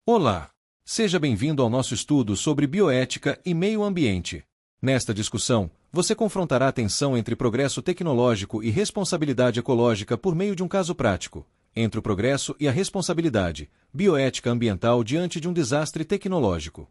Olá! Seja bem-vindo ao nosso estudo sobre bioética e meio ambiente. Nesta discussão, você confrontará a tensão entre progresso tecnológico e responsabilidade ecológica por meio de um caso prático, entre o progresso e a responsabilidade, bioética ambiental diante de um desastre tecnológico.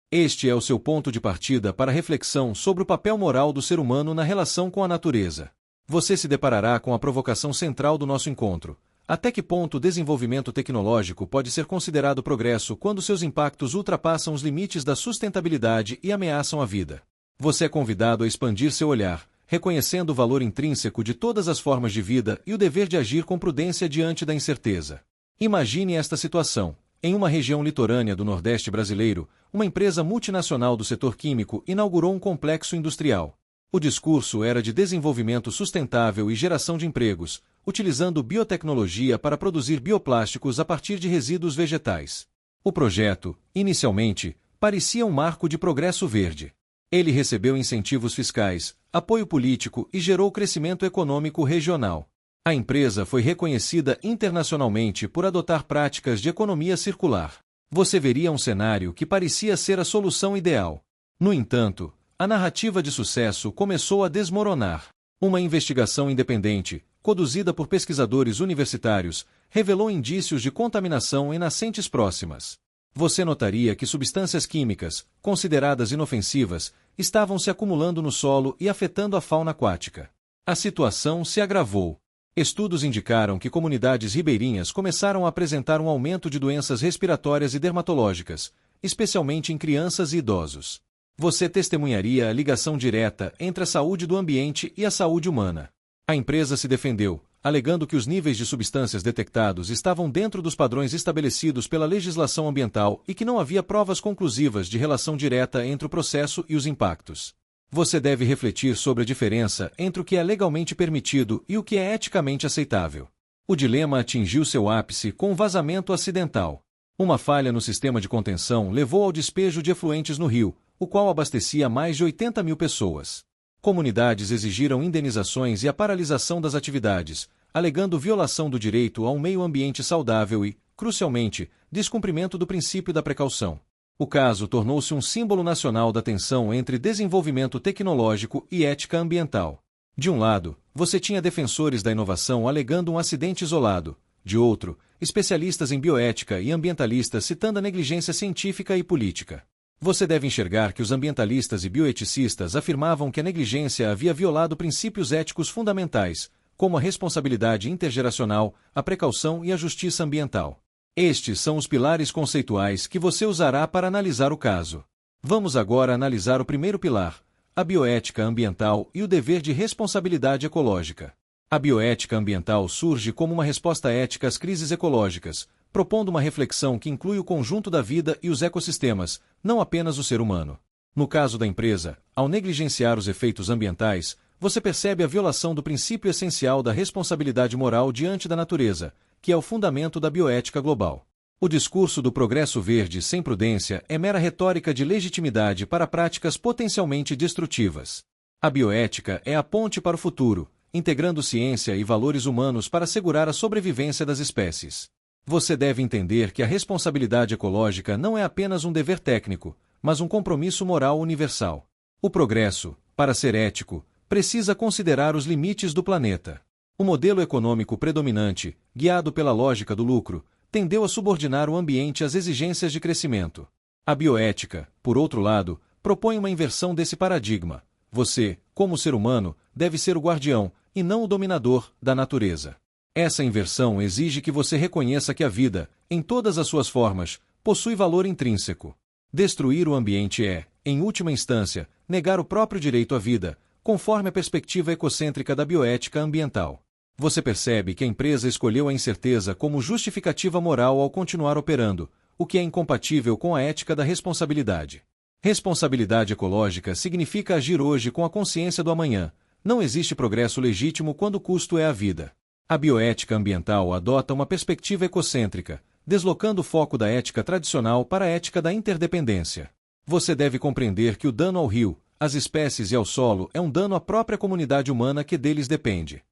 Este é o seu ponto de partida para reflexão sobre o papel moral do ser humano na relação com a natureza. Você se deparará com a provocação central do nosso encontro. Até que ponto o desenvolvimento tecnológico pode ser considerado progresso quando seus impactos ultrapassam os limites da sustentabilidade e ameaçam a vida? Você é convidado a expandir seu olhar, reconhecendo o valor intrínseco de todas as formas de vida e o dever de agir com prudência diante da incerteza. Imagine esta situação. Em uma região litorânea do Nordeste brasileiro, uma empresa multinacional do setor químico inaugurou um complexo industrial. O discurso era de desenvolvimento sustentável e geração de empregos, utilizando biotecnologia para produzir bioplásticos a partir de resíduos vegetais. O projeto, inicialmente, parecia um marco de progresso verde. Ele recebeu incentivos fiscais, apoio político e gerou crescimento econômico regional. A empresa foi reconhecida internacionalmente por adotar práticas de economia circular. Você veria um cenário que parecia ser a solução ideal. No entanto, a narrativa de sucesso começou a desmoronar. Uma investigação independente, conduzida por pesquisadores universitários, revelou indícios de contaminação em nascentes próximas. Você notaria que substâncias químicas, consideradas inofensivas, estavam se acumulando no solo e afetando a fauna aquática. A situação se agravou. Estudos indicaram que comunidades ribeirinhas começaram a apresentar um aumento de doenças respiratórias e dermatológicas, especialmente em crianças e idosos. Você testemunharia a ligação direta entre a saúde do ambiente e a saúde humana. A empresa se defendeu, alegando que os níveis de substâncias detectados estavam dentro dos padrões estabelecidos pela legislação ambiental e que não havia provas conclusivas de relação direta entre o processo e os impactos. Você deve refletir sobre a diferença entre o que é legalmente permitido e o que é eticamente aceitável. O dilema atingiu seu ápice com um vazamento acidental. Uma falha no sistema de contenção levou ao despejo de efluentes no rio, o qual abastecia mais de 80 mil pessoas. Comunidades exigiram indenizações e a paralisação das atividades, alegando violação do direito a um meio ambiente saudável e, crucialmente, descumprimento do princípio da precaução. O caso tornou-se um símbolo nacional da tensão entre desenvolvimento tecnológico e ética ambiental. De um lado, você tinha defensores da inovação alegando um acidente isolado. De outro, especialistas em bioética e ambientalistas citando a negligência científica e política. Você deve enxergar que os ambientalistas e bioeticistas afirmavam que a negligência havia violado princípios éticos fundamentais, como a responsabilidade intergeracional, a precaução e a justiça ambiental. Estes são os pilares conceituais que você usará para analisar o caso. Vamos agora analisar o primeiro pilar, a bioética ambiental e o dever de responsabilidade ecológica. A bioética ambiental surge como uma resposta ética às crises ecológicas, propondo uma reflexão que inclui o conjunto da vida e os ecossistemas, não apenas o ser humano. No caso da empresa, ao negligenciar os efeitos ambientais, você percebe a violação do princípio essencial da responsabilidade moral diante da natureza, que é o fundamento da bioética global. O discurso do progresso verde sem prudência é mera retórica de legitimidade para práticas potencialmente destrutivas. A bioética é a ponte para o futuro, integrando ciência e valores humanos para assegurar a sobrevivência das espécies. Você deve entender que a responsabilidade ecológica não é apenas um dever técnico, mas um compromisso moral universal. O progresso, para ser ético, precisa considerar os limites do planeta. O modelo econômico predominante, guiado pela lógica do lucro, tendeu a subordinar o ambiente às exigências de crescimento. A bioética, por outro lado, propõe uma inversão desse paradigma. Você, como ser humano, deve ser o guardião, e não o dominador, da natureza. Essa inversão exige que você reconheça que a vida, em todas as suas formas, possui valor intrínseco. Destruir o ambiente é, em última instância, negar o próprio direito à vida, conforme a perspectiva ecocêntrica da bioética ambiental. Você percebe que a empresa escolheu a incerteza como justificativa moral ao continuar operando, o que é incompatível com a ética da responsabilidade. Responsabilidade ecológica significa agir hoje com a consciência do amanhã. Não existe progresso legítimo quando o custo é a vida. A bioética ambiental adota uma perspectiva ecocêntrica, deslocando o foco da ética tradicional para a ética da interdependência. Você deve compreender que o dano ao rio, às espécies e ao solo é um dano à própria comunidade humana que deles depende.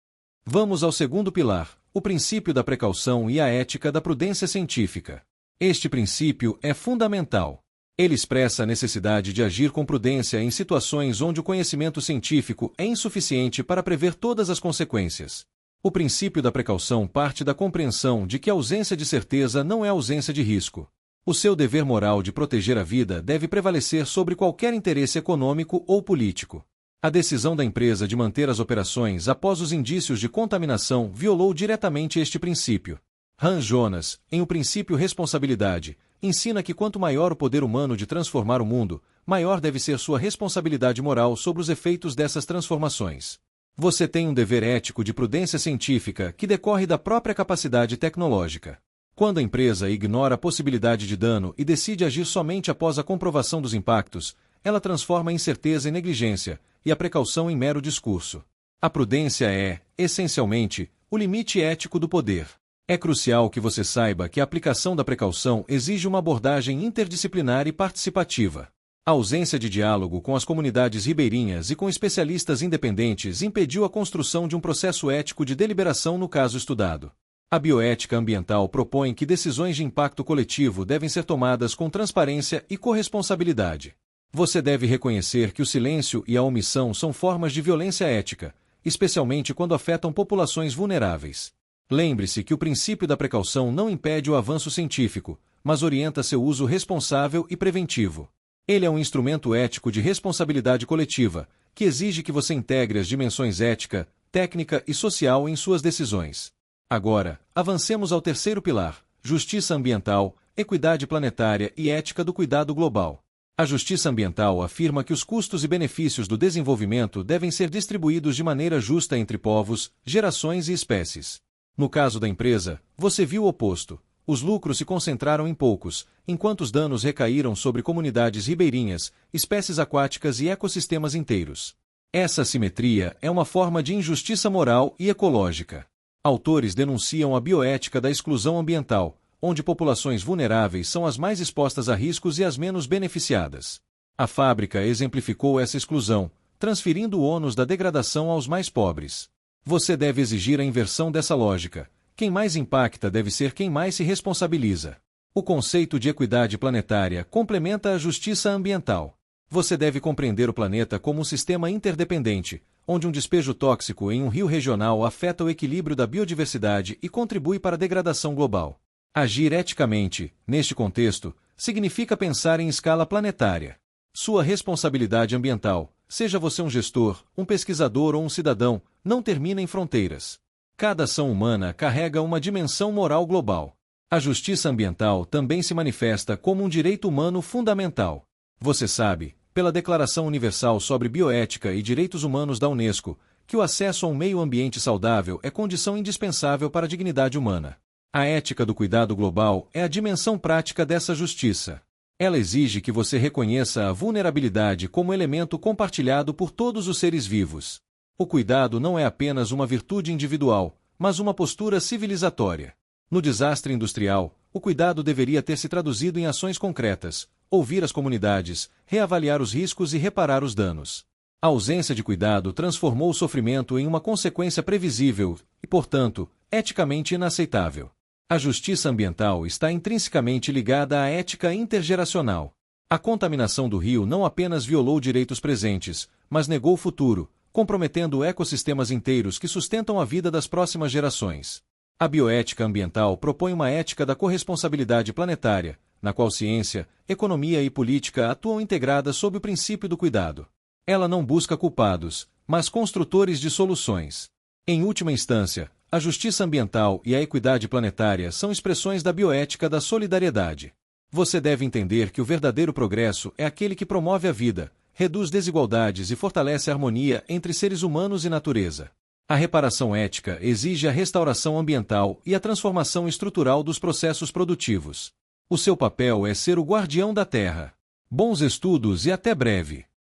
Vamos ao segundo pilar, o princípio da precaução e a ética da prudência científica. Este princípio é fundamental. Ele expressa a necessidade de agir com prudência em situações onde o conhecimento científico é insuficiente para prever todas as consequências. O princípio da precaução parte da compreensão de que a ausência de certeza não é ausência de risco. O seu dever moral de proteger a vida deve prevalecer sobre qualquer interesse econômico ou político. A decisão da empresa de manter as operações após os indícios de contaminação violou diretamente este princípio. Hans Jonas, em O Princípio Responsabilidade, ensina que quanto maior o poder humano de transformar o mundo, maior deve ser sua responsabilidade moral sobre os efeitos dessas transformações. Você tem um dever ético de prudência científica que decorre da própria capacidade tecnológica. Quando a empresa ignora a possibilidade de dano e decide agir somente após a comprovação dos impactos, ela transforma a incerteza em negligência e a precaução em mero discurso. A prudência é, essencialmente, o limite ético do poder. É crucial que você saiba que a aplicação da precaução exige uma abordagem interdisciplinar e participativa. A ausência de diálogo com as comunidades ribeirinhas e com especialistas independentes impediu a construção de um processo ético de deliberação no caso estudado. A bioética ambiental propõe que decisões de impacto coletivo devem ser tomadas com transparência e corresponsabilidade. Você deve reconhecer que o silêncio e a omissão são formas de violência ética, especialmente quando afetam populações vulneráveis. Lembre-se que o princípio da precaução não impede o avanço científico, mas orienta seu uso responsável e preventivo. Ele é um instrumento ético de responsabilidade coletiva, que exige que você integre as dimensões ética, técnica e social em suas decisões. Agora, avancemos ao terceiro pilar: justiça ambiental, equidade planetária e ética do cuidado global. A justiça ambiental afirma que os custos e benefícios do desenvolvimento devem ser distribuídos de maneira justa entre povos, gerações e espécies. No caso da empresa, você viu o oposto. Os lucros se concentraram em poucos, enquanto os danos recaíram sobre comunidades ribeirinhas, espécies aquáticas e ecossistemas inteiros. Essa assimetria é uma forma de injustiça moral e ecológica. Autores denunciam a bioética da exclusão ambiental, onde populações vulneráveis são as mais expostas a riscos e as menos beneficiadas. A fábrica exemplificou essa exclusão, transferindo o ônus da degradação aos mais pobres. Você deve exigir a inversão dessa lógica. Quem mais impacta deve ser quem mais se responsabiliza. O conceito de equidade planetária complementa a justiça ambiental. Você deve compreender o planeta como um sistema interdependente, onde um despejo tóxico em um rio regional afeta o equilíbrio da biodiversidade e contribui para a degradação global. Agir eticamente, neste contexto, significa pensar em escala planetária. Sua responsabilidade ambiental, seja você um gestor, um pesquisador ou um cidadão, não termina em fronteiras. Cada ação humana carrega uma dimensão moral global. A justiça ambiental também se manifesta como um direito humano fundamental. Você sabe, pela Declaração Universal sobre Bioética e Direitos Humanos da Unesco, que o acesso a um meio ambiente saudável é condição indispensável para a dignidade humana. A ética do cuidado global é a dimensão prática dessa justiça. Ela exige que você reconheça a vulnerabilidade como elemento compartilhado por todos os seres vivos. O cuidado não é apenas uma virtude individual, mas uma postura civilizatória. No desastre industrial, o cuidado deveria ter se traduzido em ações concretas: ouvir as comunidades, reavaliar os riscos e reparar os danos. A ausência de cuidado transformou o sofrimento em uma consequência previsível e, portanto, eticamente inaceitável. A justiça ambiental está intrinsecamente ligada à ética intergeracional. A contaminação do rio não apenas violou direitos presentes, mas negou o futuro, comprometendo ecossistemas inteiros que sustentam a vida das próximas gerações. A bioética ambiental propõe uma ética da corresponsabilidade planetária, na qual ciência, economia e política atuam integradas sob o princípio do cuidado. Ela não busca culpados, mas construtores de soluções. Em última instância, a justiça ambiental e a equidade planetária são expressões da bioética da solidariedade. Você deve entender que o verdadeiro progresso é aquele que promove a vida, reduz desigualdades e fortalece a harmonia entre seres humanos e natureza. A reparação ética exige a restauração ambiental e a transformação estrutural dos processos produtivos. O seu papel é ser o guardião da Terra. Bons estudos e até breve!